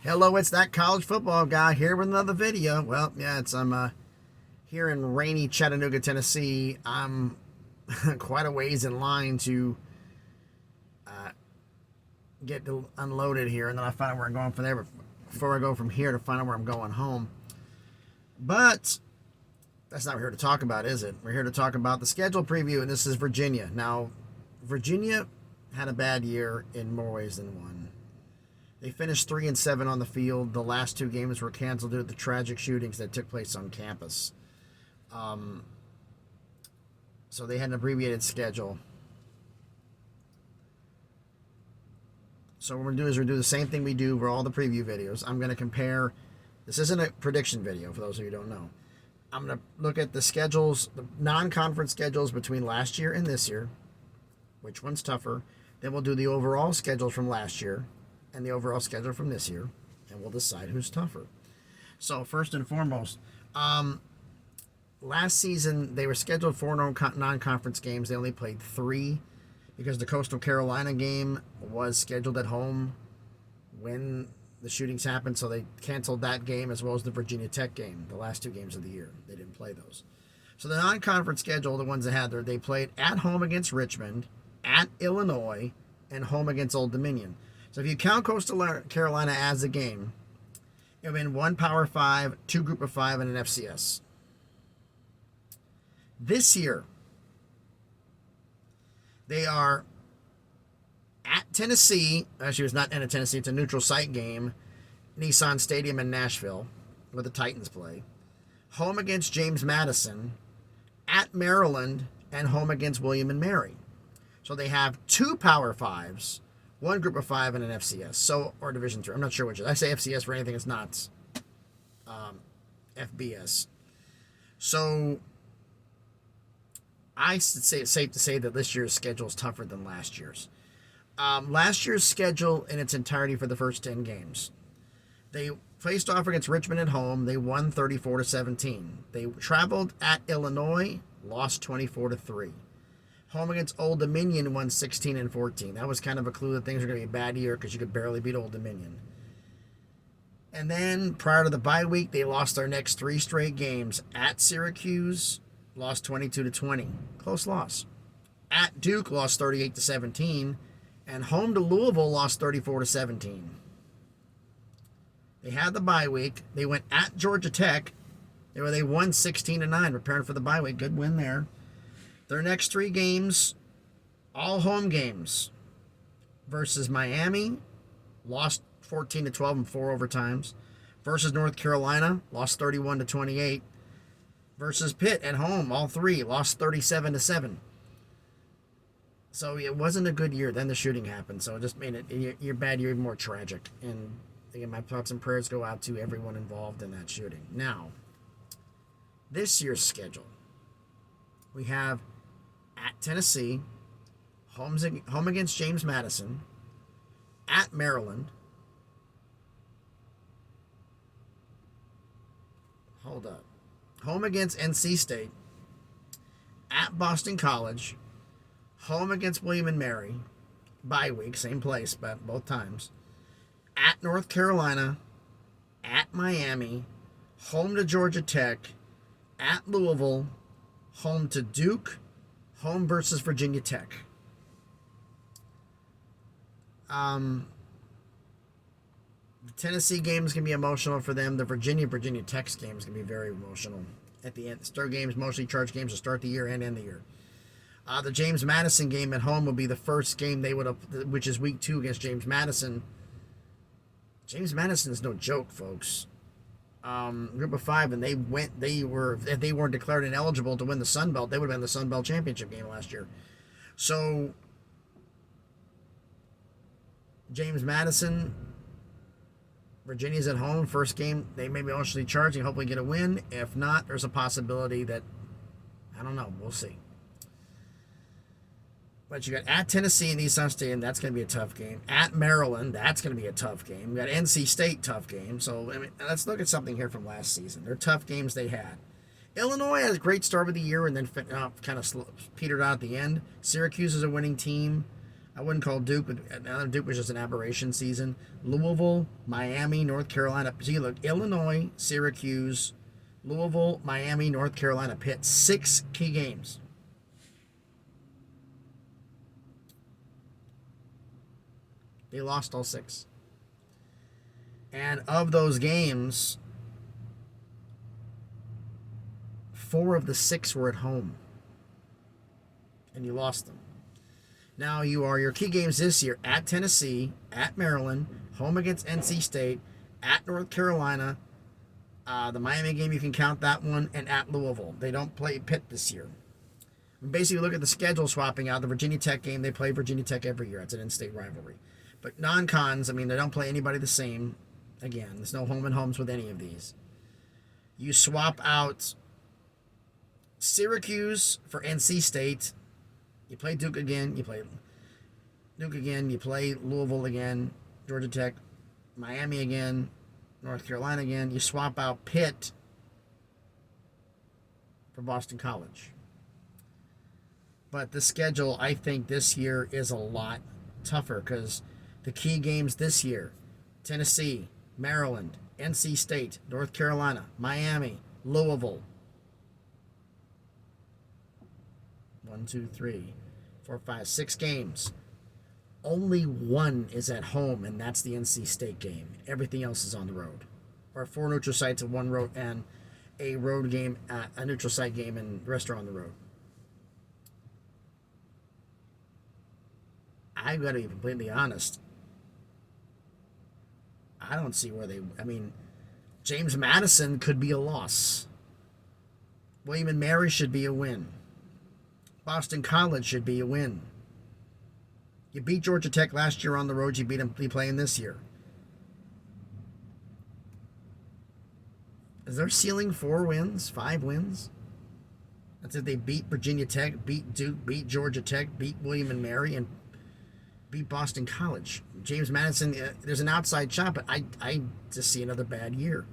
Hello, it's that college football guy here with another video. Well, yeah, I'm here in rainy Chattanooga, Tennessee. I'm quite a ways in line to get unloaded here, and then I find out where I'm going from there before I go from here to find out where I'm going home. But that's not what we're here to talk about, is it? We're here to talk about the schedule preview, and this is Virginia. Now, Virginia had a bad year in more ways than one. They finished 3-7 on the field. The last two games were canceled due to the tragic shootings that took place on campus. So they had an abbreviated schedule. So what we're going to do is we're going to do the same thing we do for all the preview videos. I'm going to compare. This isn't a prediction video, for those of you who don't know. I'm going to look at the schedules, the non-conference schedules between last year and this year. Which one's tougher? Then we'll do the overall schedules from last year and the overall schedule from this year, and we'll decide who's tougher. So first and foremost, last season they were scheduled 4 non-conference games. They only played 3 because the Coastal Carolina game was scheduled at home when the shootings happened, so they canceled that game as well as the Virginia Tech game, the last 2 games of the year. They didn't play those. So the non-conference schedule, the ones that had there, they played at home against Richmond, at Illinois, and home against Old Dominion. So if you count Coastal Carolina as a game, it would have been 1 Power 5, 2 Group of 5, and an FCS. This year, they are at Tennessee. Actually, it's not in Tennessee. It's a neutral site game. Nissan Stadium in Nashville, where the Titans play. Home against James Madison. At Maryland. And home against William and Mary. So they have 2 Power 5s, 1 Group of 5, and an FCS. So, or Division 3. I'm not sure which. I say FCS for anything. It's not FBS. So I say it's safe to say that this year's schedule is tougher than last year's. Last year's schedule in its entirety for the first 10 games. They faced off against Richmond at home. They won 34-17. They traveled at Illinois, lost 24-3. Home against Old Dominion, won 16-14. That was kind of a clue that things were going to be a bad year because you could barely beat Old Dominion. And then prior to the bye week, they lost their next 3 straight games. At Syracuse, lost 22-20. Close loss. At Duke, lost 38-17. And home to Louisville, lost 34-17. They had the bye week. They went at Georgia Tech, where they won 16-9, preparing for the bye week. Good win there. Their next 3 games, all home games. Versus Miami, lost 14-12 in 4 overtimes. Versus North Carolina, lost 31-28. Versus Pitt at home, all 3, lost 37-7. So it wasn't a good year. Then the shooting happened, so it just made it your bad year even more tragic. And again, my thoughts and prayers go out to everyone involved in that shooting. Now, this year's schedule, we have at Tennessee, home against James Madison, at Maryland. Hold up. Home against NC State, at Boston College, home against William and Mary, bye week, same place, but both times, at North Carolina, at Miami, home to Georgia Tech, at Louisville, home to Duke, home versus Virginia Tech. The Tennessee games can be emotional for them. The Virginia Tech games can be very emotional at the end. The start games, mostly charge games to start the year and end the year. The James Madison game at home will be the first game they would have, which is week 2 against James Madison. James Madison is no joke, folks. Group of 5, and if they weren't declared ineligible to win the Sun Belt, they would have been the Sun Belt championship game last year. So James Madison, Virginia's at home, first game, they may be emotionally charging, hopefully get a win. If not, there's a possibility that, I don't know, we'll see. But you got at Tennessee and Nissan Stadium, that's going to be a tough game. At Maryland, that's going to be a tough game. We got NC State, tough game. So, I mean, let's look at something here from last season. They're tough games they had. Illinois had a great start of the year and then kind of petered out at the end. Syracuse is a winning team. I wouldn't call Duke. Duke was just an aberration season. Louisville, Miami, North Carolina. See, look, Illinois, Syracuse, Louisville, Miami, North Carolina, Pitt. 6 key games. They lost all 6. And of those games, 4 of the 6 were at home. And you lost them. Now your key games this year: at Tennessee, at Maryland, home against NC State, at North Carolina, the Miami game, you can count that one, and at Louisville. They don't play Pitt this year. Basically, look at the schedule swapping out. The Virginia Tech game, they play Virginia Tech every year. It's an in-state rivalry. But non-cons, I mean, they don't play anybody the same. Again, there's no home and homes with any of these. You swap out Syracuse for NC State. You play Duke again. You play Duke again. You play Louisville again. Georgia Tech. Miami again. North Carolina again. You swap out Pitt for Boston College. But the schedule, I think, this year is a lot tougher because the key games this year: Tennessee, Maryland, NC State, North Carolina, Miami, Louisville. 1, 2, 3, 4, 5, 6 games. Only 1 is at home, and that's the NC State game. Everything else is on the road. Or 4 neutral sites and 1 road, and a road game, a neutral site game, and the rest are on the road. I've got to be completely honest. I don't see where James Madison could be a loss. William and Mary should be a win. Boston College should be a win. You beat Georgia Tech last year on the road. You beat them playing this year. Is their ceiling 4 wins, 5 wins? That's if they beat Virginia Tech, beat Duke, beat Georgia Tech, beat William and Mary, and beat Boston College. James Madison, there's an outside shot, but I just see another bad year.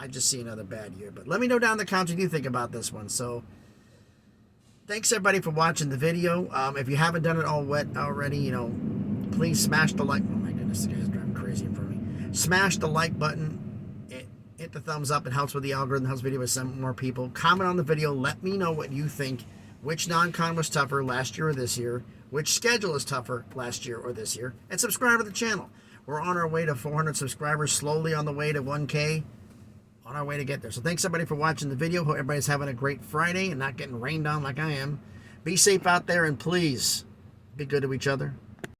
I just see another bad year. But let me know down in the comments what you think about this one. So, thanks everybody for watching the video. If you haven't done it already, please smash the like. Oh my goodness, this guy's driving crazy in front of me. Smash the like button. Hit the thumbs up. It helps with the algorithm. Helps the video with some more people. Comment on the video. Let me know what you think. Which non-con was tougher last year or this year? Which schedule is tougher last year or this year? And subscribe to the channel. We're on our way to 400 subscribers. Slowly on the way to 1K. On our way to get there. So thanks everybody for watching the video. Hope everybody's having a great Friday and not getting rained on like I am. Be safe out there, and please be good to each other.